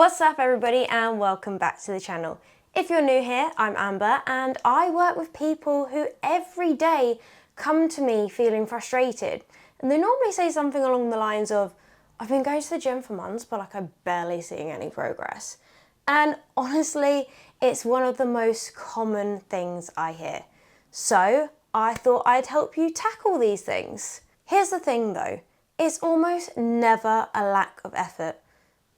What's up everybody and welcome back to the channel. If you're new here, I'm Amber and I work with people who every day come to me feeling frustrated. And they normally say something along the lines of, I've been going to the gym for months but I'm barely seeing any progress. And honestly, it's one of the most common things I hear. So I thought I'd help you tackle these things. Here's the thing though, it's almost never a lack of effort.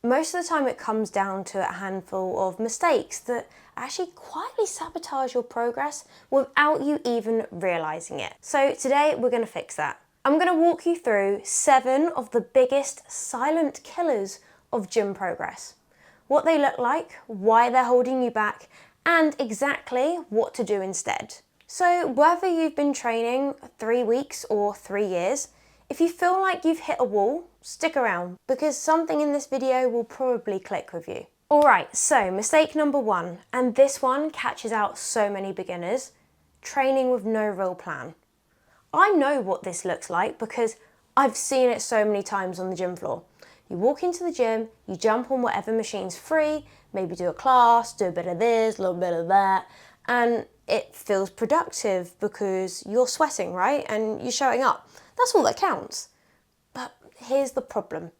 Most of the time it comes down to a handful of mistakes that actually quietly sabotage your progress without you even realising it. So today we're going to fix that. I'm going to walk you through 7 of the biggest silent killers of gym progress. What they look like, why they're holding you back, and exactly what to do instead. So whether you've been training 3 weeks or 3 years, if you feel like you've hit a wall, stick around because something in this video will probably click with you. Alright, so mistake number 1, and this one catches out so many beginners, training with no real plan. I know what this looks like because I've seen it so many times on the gym floor. You walk into the gym, you jump on whatever machine's free, maybe do a class, do a bit of this, a little bit of that, and it feels productive because you're sweating, right? And you're showing up. That's all that counts. But here's the problem.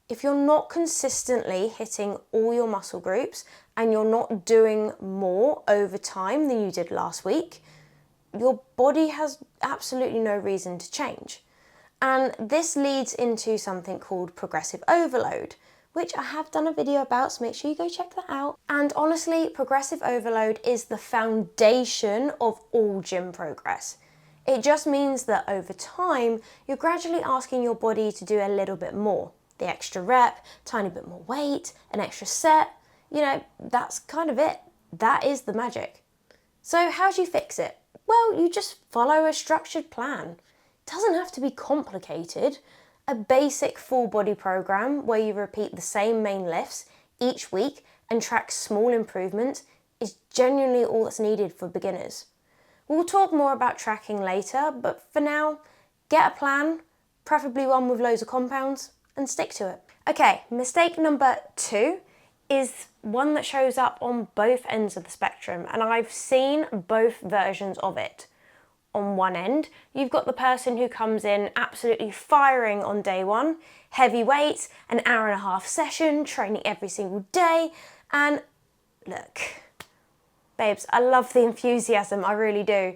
If you're not consistently hitting all your muscle groups and you're not doing more over time than you did last week, your body has absolutely no reason to change. And this leads into something called progressive overload, which I have done a video about, so make sure you go check that out. And honestly, progressive overload is the foundation of all gym progress. It just means that over time, you're gradually asking your body to do a little bit more. The extra rep, tiny bit more weight, an extra set, that's kind of it. That is the magic. So how do you fix it? Well, you just follow a structured plan. It doesn't have to be complicated. A basic full body program where you repeat the same main lifts each week and track small improvements is genuinely all that's needed for beginners. We'll talk more about tracking later, but for now, get a plan, preferably one with loads of compounds, and stick to it. Okay, mistake number 2 is one that shows up on both ends of the spectrum, and I've seen both versions of it. On one end, you've got the person who comes in absolutely firing on day 1, heavy weights, an hour-and-a-half session, training every single day, and look, babes, I love the enthusiasm, I really do.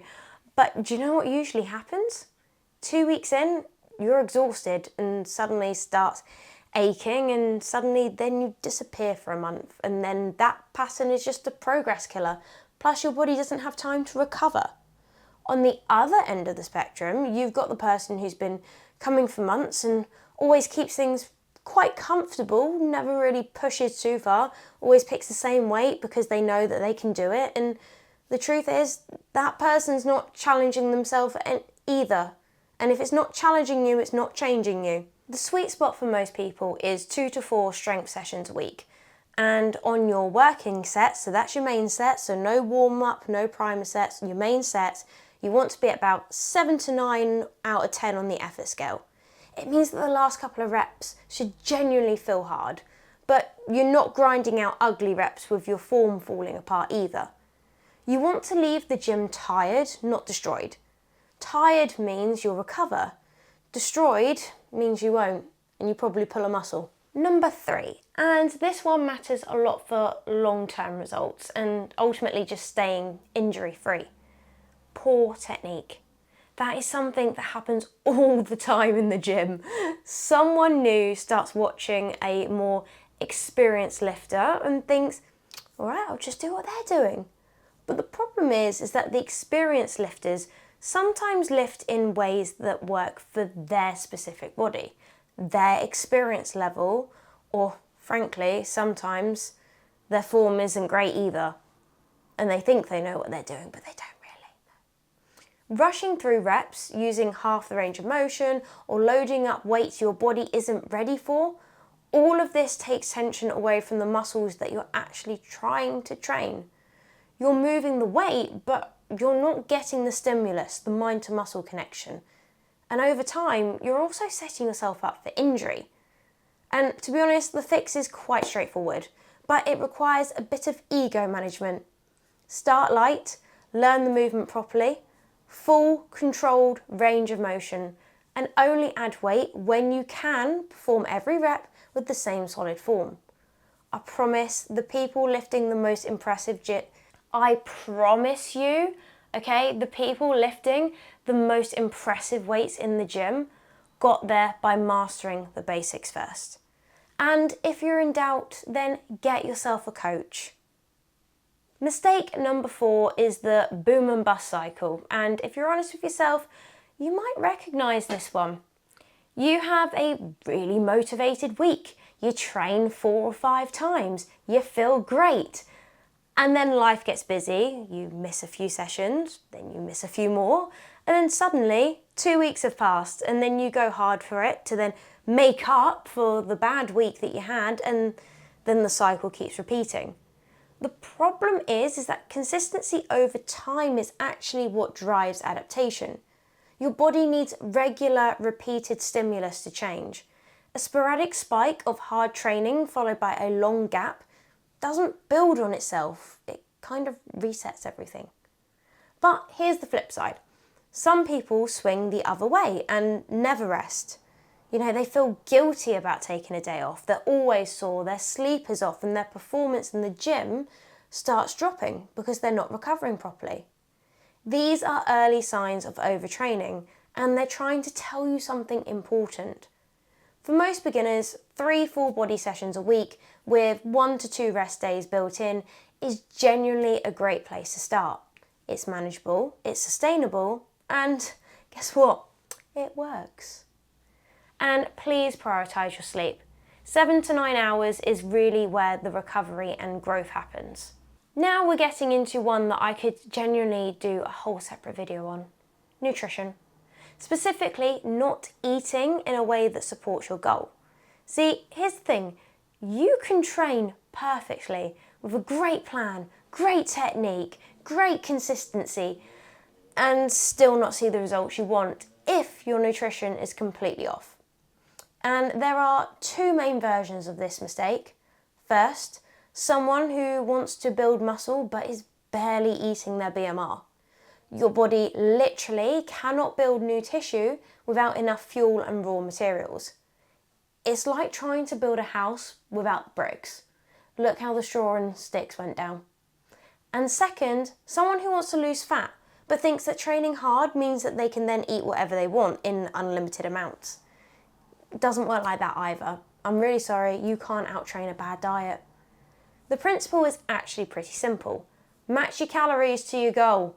But do you know what usually happens? 2 weeks in, you're exhausted and suddenly starts aching and suddenly then you disappear for a month and then that pattern is just a progress killer. Plus your body doesn't have time to recover. On the other end of the spectrum, you've got the person who's been coming for months and always keeps things quite comfortable, never really pushes too far, always picks the same weight because they know that they can do it. And the truth is, that person's not challenging themselves either. And if it's not challenging you, it's not changing you. The sweet spot for most people is 2 to 4 strength sessions a week. And on your working sets, so that's your main set, so no warm up, no primer sets, your main sets, you want to be at about 7 to 9 out of 10 on the effort scale. It means that the last couple of reps should genuinely feel hard, but you're not grinding out ugly reps with your form falling apart either. You want to leave the gym tired, not destroyed. Tired means you'll recover. Destroyed means you won't, and you probably pull a muscle. Number 3, and this one matters a lot for long-term results and ultimately just staying injury-free. Poor technique. That is something that happens all the time in the gym. Someone new starts watching a more experienced lifter and thinks, all right, I'll just do what they're doing. But the problem is that the experienced lifters sometimes lift in ways that work for their specific body, their experience level, or frankly, sometimes their form isn't great either. And they think they know what they're doing, but they don't. Rushing through reps, using half the range of motion, or loading up weights your body isn't ready for, all of this takes tension away from the muscles that you're actually trying to train. You're moving the weight, but you're not getting the stimulus, the mind-to-muscle connection. And over time, you're also setting yourself up for injury. And to be honest, the fix is quite straightforward. but it requires a bit of ego management. Start light, learn the movement properly, full controlled range of motion, and only add weight when you can perform every rep with the same solid form. I promise the people lifting the most impressive I promise you, okay, the people lifting the most impressive weights in the gym got there by mastering the basics first. And if you're in doubt, then get yourself a coach. Mistake number 4 is the boom and bust cycle. And if you're honest with yourself, you might recognise this one. You have a really motivated week. You train 4 or 5 times. You feel great. And then life gets busy. You miss a few sessions, then you miss a few more. And then suddenly 2 weeks have passed and then you go hard for it to then make up for the bad week that you had, and then the cycle keeps repeating. The problem is that consistency over time is actually what drives adaptation. Your body needs regular, repeated stimulus to change. A sporadic spike of hard training followed by a long gap doesn't build on itself. It kind of resets everything. But here's the flip side. Some people swing the other way and never rest. You know, they feel guilty about taking a day off. They're always sore, their sleep is off, and their performance in the gym starts dropping because they're not recovering properly. These are early signs of overtraining, and they're trying to tell you something important. For most beginners, 3 full body sessions a week with 1 to 2 rest days built in is genuinely a great place to start. It's manageable, it's sustainable, and guess what? It works. And please prioritise your sleep. 7 to 9 hours is really where the recovery and growth happens. Now we're getting into one that I could genuinely do a whole separate video on. Nutrition. Specifically, not eating in a way that supports your goal. See, here's the thing. You can train perfectly with a great plan, great technique, great consistency, and still not see the results you want if your nutrition is completely off. And there are 2 main versions of this mistake. First, someone who wants to build muscle but is barely eating their BMR. Your body literally cannot build new tissue without enough fuel and raw materials. It's like trying to build a house without bricks. Look how the straw and sticks went down. And second, someone who wants to lose fat but thinks that training hard means that they can then eat whatever they want in unlimited amounts. It doesn't work like that either. I'm really sorry, you can't out-train a bad diet. The principle is actually pretty simple. Match your calories to your goal.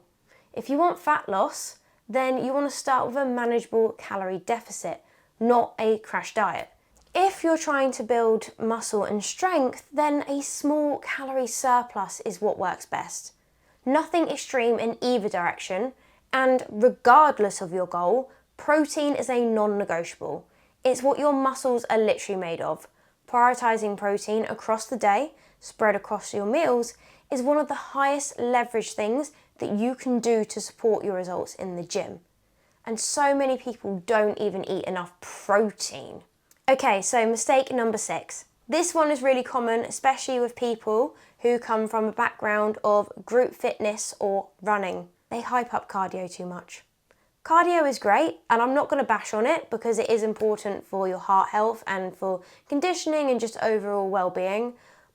If you want fat loss, then you want to start with a manageable calorie deficit, not a crash diet. If you're trying to build muscle and strength, then a small calorie surplus is what works best. Nothing extreme in either direction, and regardless of your goal, protein is a non-negotiable. It's what your muscles are literally made of. Prioritising protein across the day, spread across your meals, is one of the highest leverage things that you can do to support your results in the gym. And so many people don't even eat enough protein. Okay, so mistake number 6. This one is really common, especially with people who come from a background of group fitness or running. They hype up cardio too much. Cardio is great, and I'm not going to bash on it because it is important for your heart health and for conditioning and just overall well-being.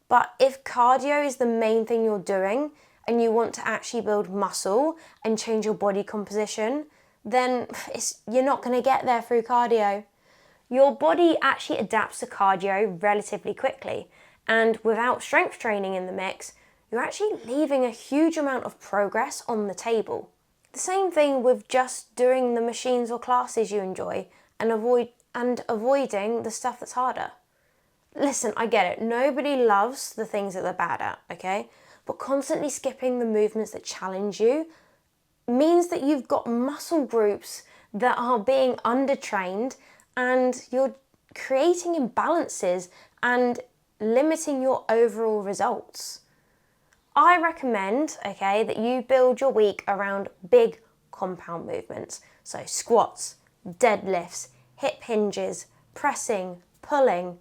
But if cardio is the main thing you're doing and you want to actually build muscle and change your body composition, then you're not going to get there through cardio. Your body actually adapts to cardio relatively quickly, and without strength training in the mix, you're actually leaving a huge amount of progress on the table. The same thing with just doing the machines or classes you enjoy and avoiding the stuff that's harder. Listen, I get it. Nobody loves the things that they're bad at, okay? But constantly skipping the movements that challenge you means that you've got muscle groups that are being undertrained, and you're creating imbalances and limiting your overall results. I recommend, okay, that you build your week around big compound movements. So squats, deadlifts, hip hinges, pressing, pulling.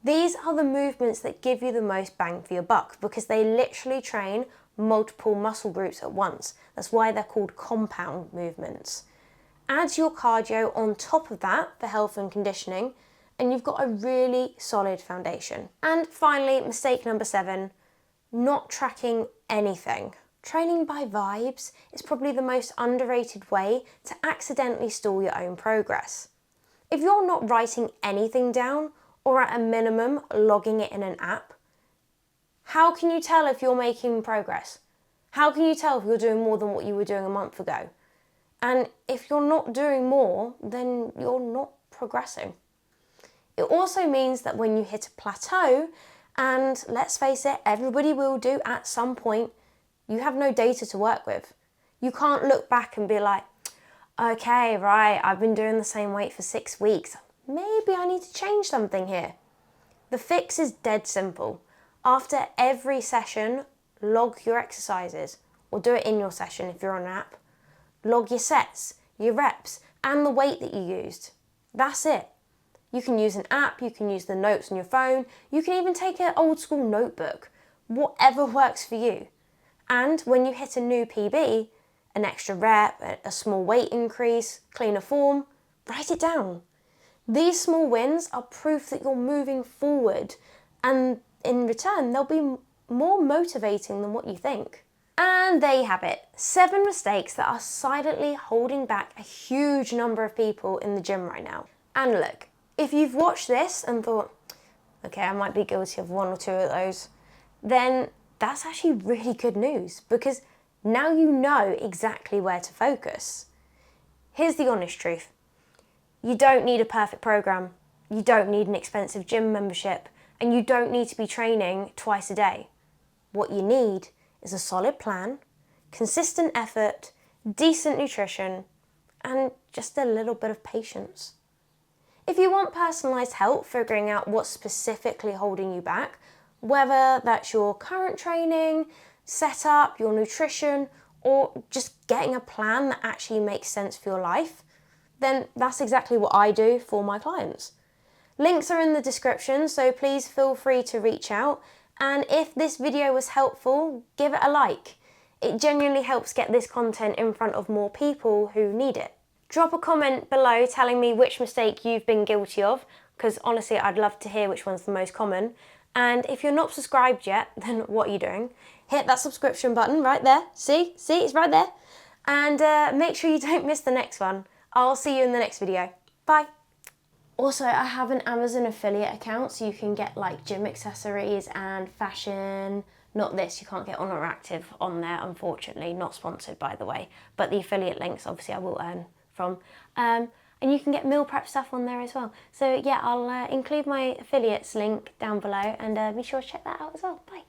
These are the movements that give you the most bang for your buck because they literally train multiple muscle groups at once. That's why they're called compound movements. Add your cardio on top of that for health and conditioning, and you've got a really solid foundation. And finally, mistake number 7, not tracking anything. Training by vibes is probably the most underrated way to accidentally stall your own progress. If you're not writing anything down, or at a minimum logging it in an app, how can you tell if you're making progress? How can you tell if you're doing more than what you were doing a month ago? And if you're not doing more, then you're not progressing. It also means that when you hit a plateau, and let's face it, everybody will do at some point, you have no data to work with. You can't look back and be like, okay, right, I've been doing the same weight for 6 weeks. Maybe I need to change something here. The fix is dead simple. After every session, log your exercises, or do it in your session if you're on an app. Log your sets, your reps, and the weight that you used. That's it. You can use an app, you can use the notes on your phone, you can even take an old school notebook, whatever works for you. And when you hit a new PB, an extra rep, a small weight increase, cleaner form, write it down. These small wins are proof that you're moving forward, and in return, they'll be more motivating than what you think. And there you have it, 7 mistakes that are silently holding back a huge number of people in the gym right now. And look, if you've watched this and thought, okay, I might be guilty of 1 or 2 of those, then that's actually really good news because now you know exactly where to focus. Here's the honest truth. You don't need a perfect program, you don't need an expensive gym membership, and you don't need to be training twice a day. What you need is a solid plan, consistent effort, decent nutrition, and just a little bit of patience. If you want personalised help figuring out what's specifically holding you back, whether that's your current training, setup, your nutrition, or just getting a plan that actually makes sense for your life, then that's exactly what I do for my clients. Links are in the description, so please feel free to reach out. And if this video was helpful, give it a like. It genuinely helps get this content in front of more people who need it. Drop a comment below telling me which mistake you've been guilty of, because honestly, I'd love to hear which one's the most common. And if you're not subscribed yet, then what are you doing? Hit that subscription button right there. See, it's right there. And make sure you don't miss the next one. I'll see you in the next video. Bye. Also, I have an Amazon affiliate account, so you can get like gym accessories and fashion. Not this, you can't get Honor Active on there, unfortunately. Not sponsored, by the way. But the affiliate links, obviously, I will earn from. And you can get meal prep stuff on there as well. So yeah, I'll include my affiliates link down below, and be sure to check that out as well. Bye.